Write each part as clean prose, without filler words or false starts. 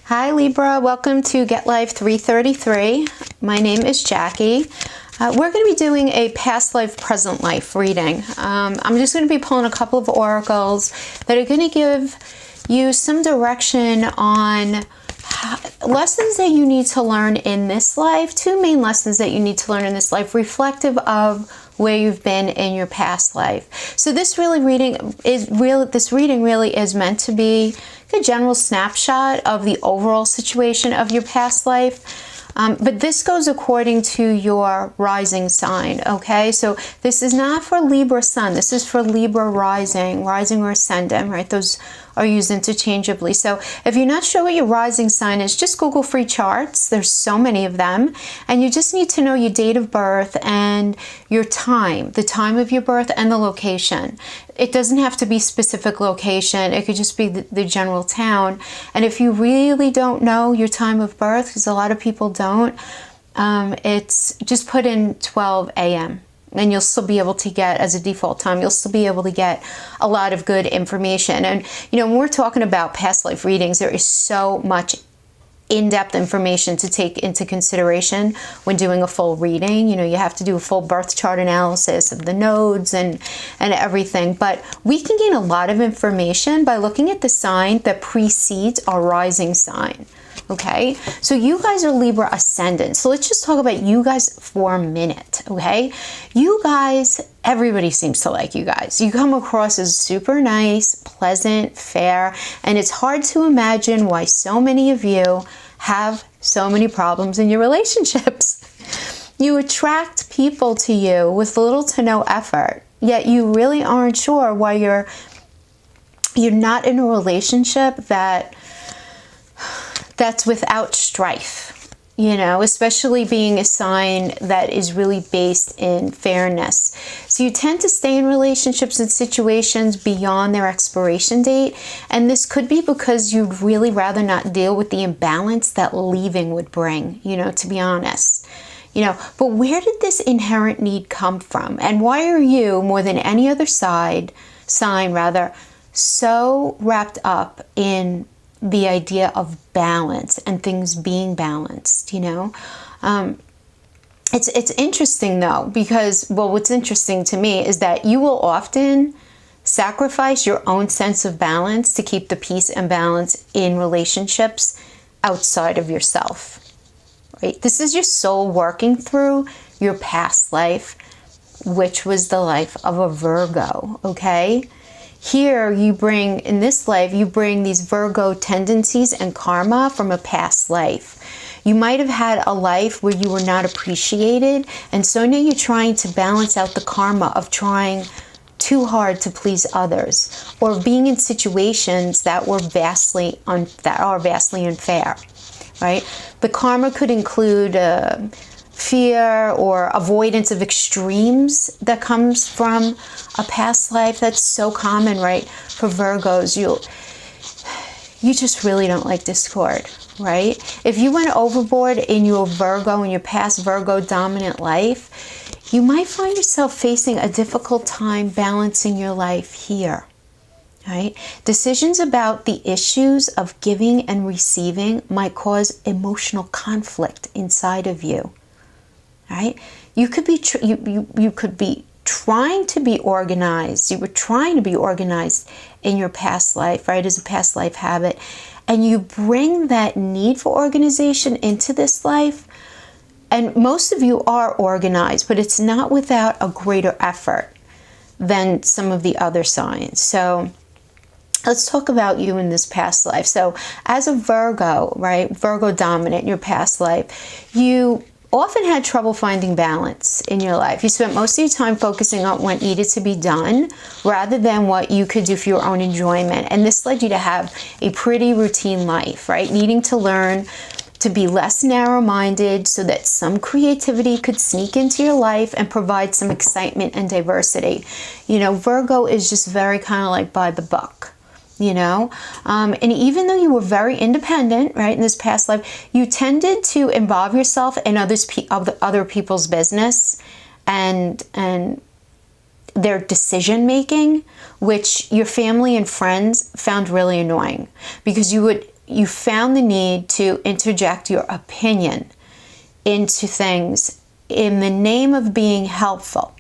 Hi Libra, welcome to Get Life 333. My name is Jackie. We're going to be doing a past life, present life reading. I'm just going to be pulling a couple of oracles that are going to give you some direction on lessons that you need to learn in this life. Two main lessons that you need to learn in this life, reflective of where you've been in your past life. So this reading really is meant to be a general snapshot of the overall situation of your past life. But this goes according to your rising sign, okay? So this is not for Libra sun. This is for Libra rising or ascendant, right? Those are used interchangeably. So if you're not sure what your rising sign is, just Google free charts. There's so many of them. And you just need to know your date of birth and your time, the time of your birth and the location. It doesn't have to be specific location. It could just be the general town. And if you really don't know your time of birth, because a lot of people don't, it's just put in 12 a.m. and you'll still be able to get, as a default time, you'll still be able to get a lot of good information. And, you know, when we're talking about past life readings, there is so much in-depth information to take into consideration when doing a full reading. You know, you have to do a full birth chart analysis of the nodes and everything. But we can gain a lot of information by looking at the sign that precedes our rising sign. Okay, so you guys are Libra ascendant. So let's just talk about you guys for a minute, okay? You guys, everybody seems to like you guys. You come across as super nice, pleasant, fair, and it's hard to imagine why so many of you have so many problems in your relationships. You attract people to you with little to no effort, yet you really aren't sure why you're not in a relationship that's without strife, you know, especially being a sign that is really based in fairness. So you tend to stay in relationships and situations beyond their expiration date. And this could be because you'd really rather not deal with the imbalance that leaving would bring, you know, to be honest. You know, but where did this inherent need come from? And why are you, more than any other sign, so wrapped up in the idea of balance and things being balanced, you know? It's interesting though, because, well, what's interesting to me is that you will often sacrifice your own sense of balance to keep the peace and balance in relationships outside of yourself, right? This is your soul working through your past life, which was the life of a Virgo, okay? Here you bring, in this life, you bring these Virgo tendencies and karma from a past life. You might have had a life where you were not appreciated, and so now you're trying to balance out the karma of trying too hard to please others, or being in situations that are vastly unfair, right? The karma could include fear or avoidance of extremes that comes from a past life. That's so common, right? For Virgos, you just really don't like discord, right? If you went overboard in your past Virgo dominant life, you might find yourself facing a difficult time balancing your life here, right? Decisions about the issues of giving and receiving might cause emotional conflict inside of you. Right? You could be you could be trying to be organized. You were trying to be organized in your past life, right? As a past life habit, and you bring that need for organization into this life. And most of you are organized, but it's not without a greater effort than some of the other signs. So let's talk about you in this past life. So as a Virgo, right? Virgo dominant in your past life, you often had trouble finding balance in your life. You spent most of your time focusing on what needed to be done rather than what you could do for your own enjoyment. And this led you to have a pretty routine life, right? Needing to learn to be less narrow-minded so that some creativity could sneak into your life and provide some excitement and diversity. You know, Virgo is just very kind of like by the book. You know, and even though you were very independent, right, in this past life, you tended to involve yourself in other people's business and their decision making, which your family and friends found really annoying, because you would you found the need to interject your opinion into things in the name of being helpful,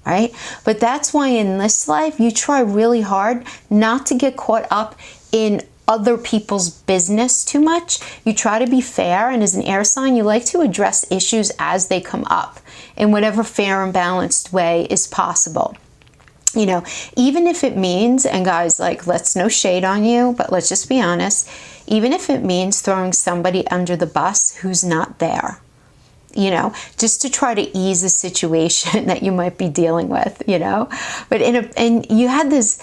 right? But that's why in this life, you try really hard not to get caught up in other people's business too much. You try to be fair, and as an air sign, you like to address issues as they come up in whatever fair and balanced way is possible. You know, even if it means, and guys, like, let's no shade on you, but let's just be honest, even if it means throwing somebody under the bus who's not there, you know, just to try to ease a situation that you might be dealing with, you know. But and you had this,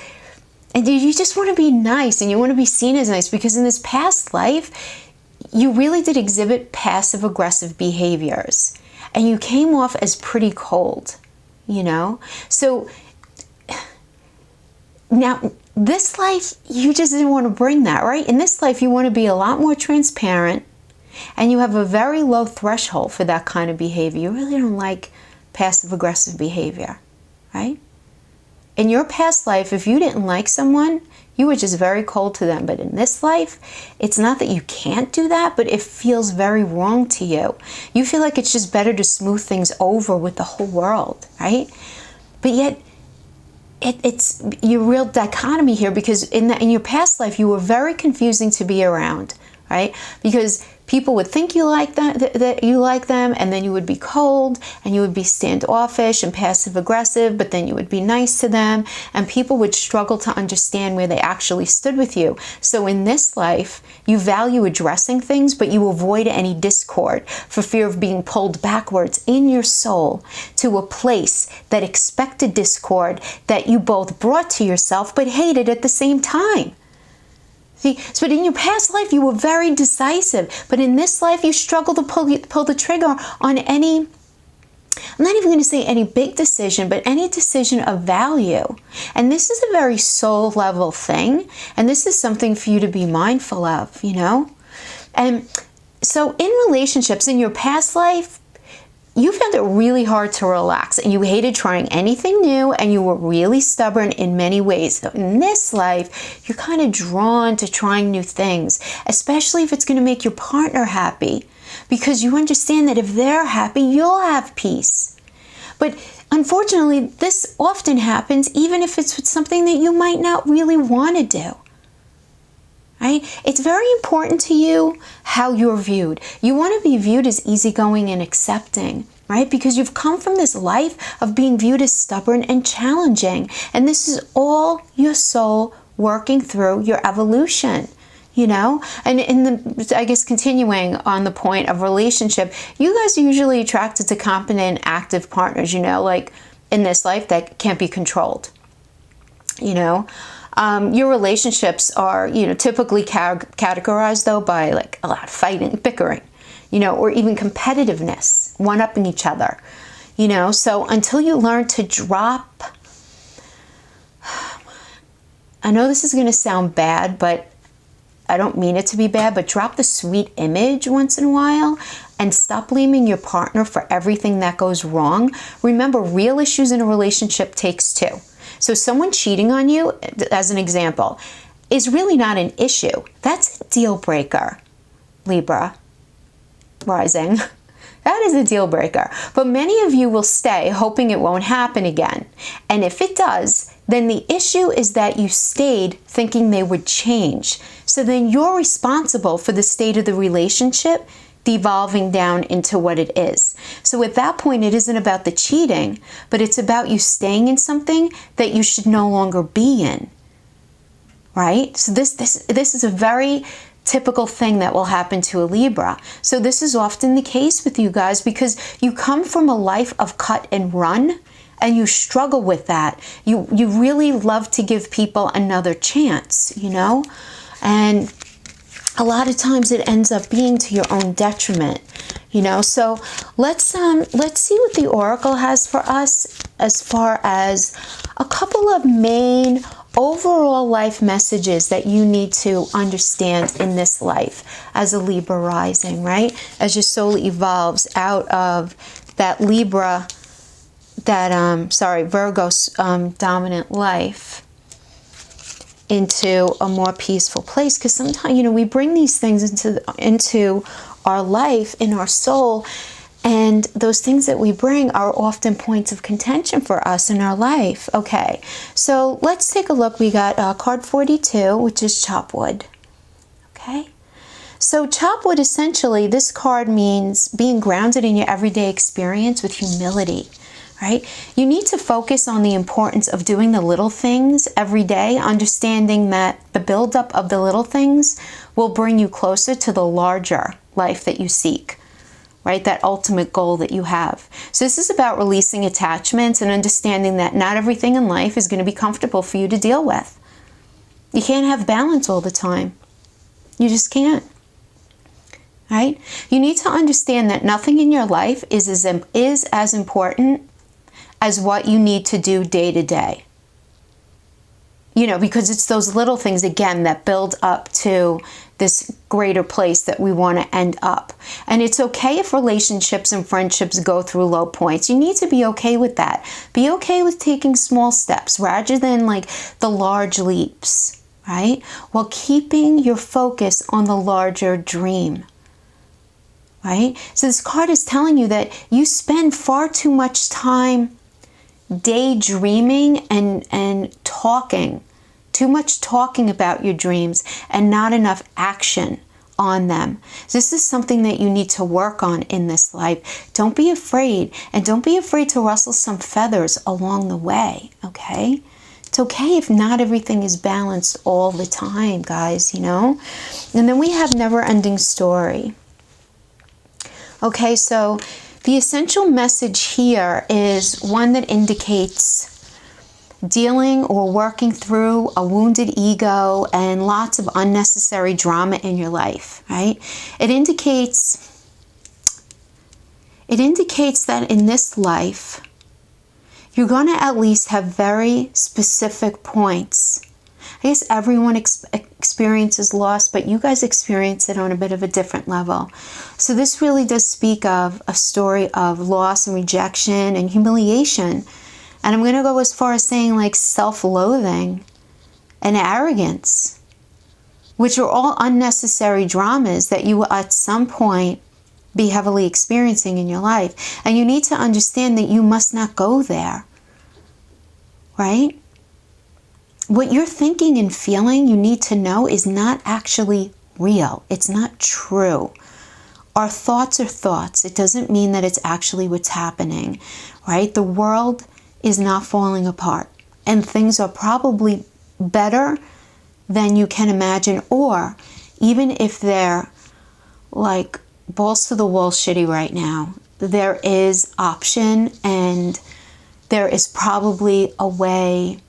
and you just want to be nice, and you want to be seen as nice, because in this past life, you really did exhibit passive aggressive behaviors, and you came off as pretty cold, you know. So now, this life, you just didn't want to bring that, right? In this life, you want to be a lot more transparent, and you have a very low threshold for that kind of behavior. You really don't like passive-aggressive behavior, right? In your past life, if you didn't like someone, you were just very cold to them. But in this life, it's not that you can't do that, but it feels very wrong to you. You feel like it's just better to smooth things over with the whole world, right? But yet, it's your real dichotomy here, because in your past life, you were very confusing to be around, right? Because people would think you like that you like them, and then you would be cold, and you would be standoffish and passive aggressive, but then you would be nice to them, and people would struggle to understand where they actually stood with you. So in this life, you value addressing things, but you avoid any discord for fear of being pulled backwards in your soul to a place that expected discord that you both brought to yourself but hated at the same time. See, so in your past life, you were very decisive, but in this life, you struggle to pull the trigger on any, I'm not even going to say any big decision, but any decision of value. And this is a very soul level thing, and this is something for you to be mindful of, you know? And so in relationships, in your past life, you found it really hard to relax, and you hated trying anything new, and you were really stubborn in many ways. So in this life, you're kind of drawn to trying new things, especially if it's going to make your partner happy, because you understand that if they're happy, you'll have peace. But unfortunately, this often happens even if it's with something that you might not really want to do. Right? It's very important to you how you're viewed. You want to be viewed as easygoing and accepting, right? Because you've come from this life of being viewed as stubborn and challenging. And this is all your soul working through your evolution, you know? And I guess continuing on the point of relationship, you guys are usually attracted to competent, active partners, you know, like in this life that can't be controlled, you know? Your relationships are, you know, typically categorized, though, by like a lot of fighting, bickering, you know, or even competitiveness, one-upping each other, you know. So until you learn to drop, I know this is going to sound bad, but I don't mean it to be bad, but drop the sweet image once in a while and stop blaming your partner for everything that goes wrong. Remember, real issues in a relationship takes two. So someone cheating on you, as an example, is really not an issue. That's a deal breaker, Libra rising. That is a deal breaker. But many of you will stay hoping it won't happen again. And if it does, then the issue is that you stayed thinking they would change. So then you're responsible for the state of the relationship devolving down into what it is. So at that point, it isn't about the cheating, but it's about you staying in something that you should no longer be in, right? So this is a very typical thing that will happen to a Libra. So this is often the case with you guys because you come from a life of cut and run, and you struggle with that. You really love to give people another chance, you know? And a lot of times it ends up being to your own detriment, you know. So let's see what the Oracle has for us as far as a couple of main overall life messages that you need to understand in this life as a Libra rising, right? As your soul evolves out of that Libra, that, Virgo dominant life. into a more peaceful place. Because sometimes, we bring these things into our life, in our soul, and those things that we bring are often points of contention for us in our life. Okay, so let's take a look. We got card 42, which is chop wood. Okay, so chop wood, essentially, this card means being grounded in your everyday experience with humility. Right? You need to focus on the importance of doing the little things every day, understanding that the buildup of the little things will bring you closer to the larger life that you seek, right? That ultimate goal that you have. So this is about releasing attachments and understanding that not everything in life is going to be comfortable for you to deal with. You can't have balance all the time. You just can't. Right? You need to understand that nothing in your life is as important as what you need to do day to day. Because it's those little things, again, that build up to this greater place that we want to end up. And it's okay if relationships and friendships go through low points. You need to be okay with that. Be okay with taking small steps rather than like the large leaps, right? While keeping your focus on the larger dream. Right? So this card is telling you that you spend far too much time daydreaming and talking. Too much talking about your dreams and not enough action on them. So this is something that you need to work on in this life. Don't be afraid, and don't be afraid to rustle some feathers along the way, okay? It's okay if not everything is balanced all the time, guys, And then we have never-ending story. Okay, so the essential message here is one that indicates dealing or working through a wounded ego and lots of unnecessary drama in your life, right? It indicates that in this life, you're going to at least have very specific points. I guess everyone experiences loss, but you guys experience it on a bit of a different level. So this really does speak of a story of loss and rejection and humiliation. And I'm going to go as far as saying like self-loathing and arrogance, which are all unnecessary dramas that you will at some point be heavily experiencing in your life. And you need to understand that you must not go there, right? What you're thinking and feeling, you need to know, is not actually real. It's not true. Our thoughts are thoughts. It doesn't mean that it's actually what's happening, right? The world is not falling apart, and things are probably better than you can imagine, or even if they're like balls to the wall shitty right now, there is option, and there is probably a way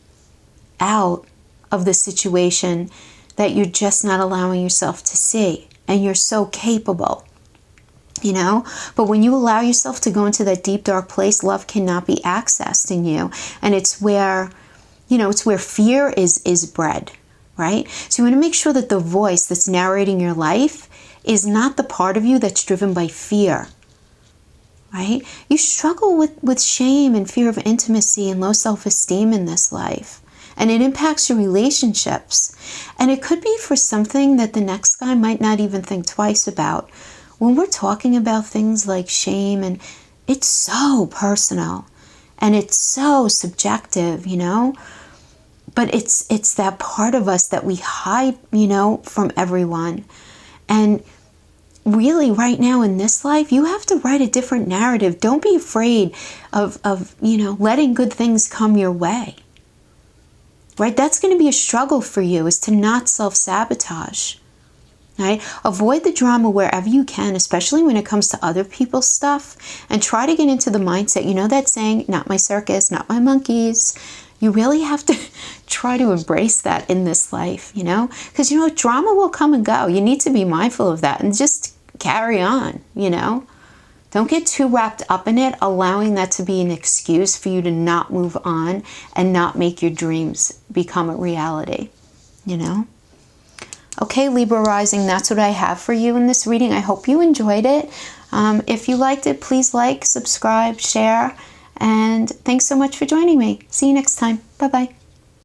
out of the situation that you're just not allowing yourself to see. And you're so capable, But when you allow yourself to go into that deep, dark place, love cannot be accessed in you. And it's where, it's where fear is bred, right? So you want to make sure that the voice that's narrating your life is not the part of you that's driven by fear, right? You struggle with shame and fear of intimacy and low self-esteem in this life. And it impacts your relationships. And it could be for something that the next guy might not even think twice about. When we're talking about things like shame, and it's so personal and it's so subjective, but it's that part of us that we hide, from everyone. And really right now in this life, you have to write a different narrative. Don't be afraid of letting good things come your way. Right? That's going to be a struggle for you, is to not self-sabotage. Right? Avoid the drama wherever you can, especially when it comes to other people's stuff, and try to get into the mindset, that saying, not my circus, not my monkeys. You really have to try to embrace that in this life, because, drama will come and go. You need to be mindful of that and just carry on, Don't get too wrapped up in it, allowing that to be an excuse for you to not move on and not make your dreams become a reality, Okay, Libra rising, that's what I have for you in this reading. I hope you enjoyed it. If you liked it, please like, subscribe, share, and thanks so much for joining me. See you next time. Bye-bye.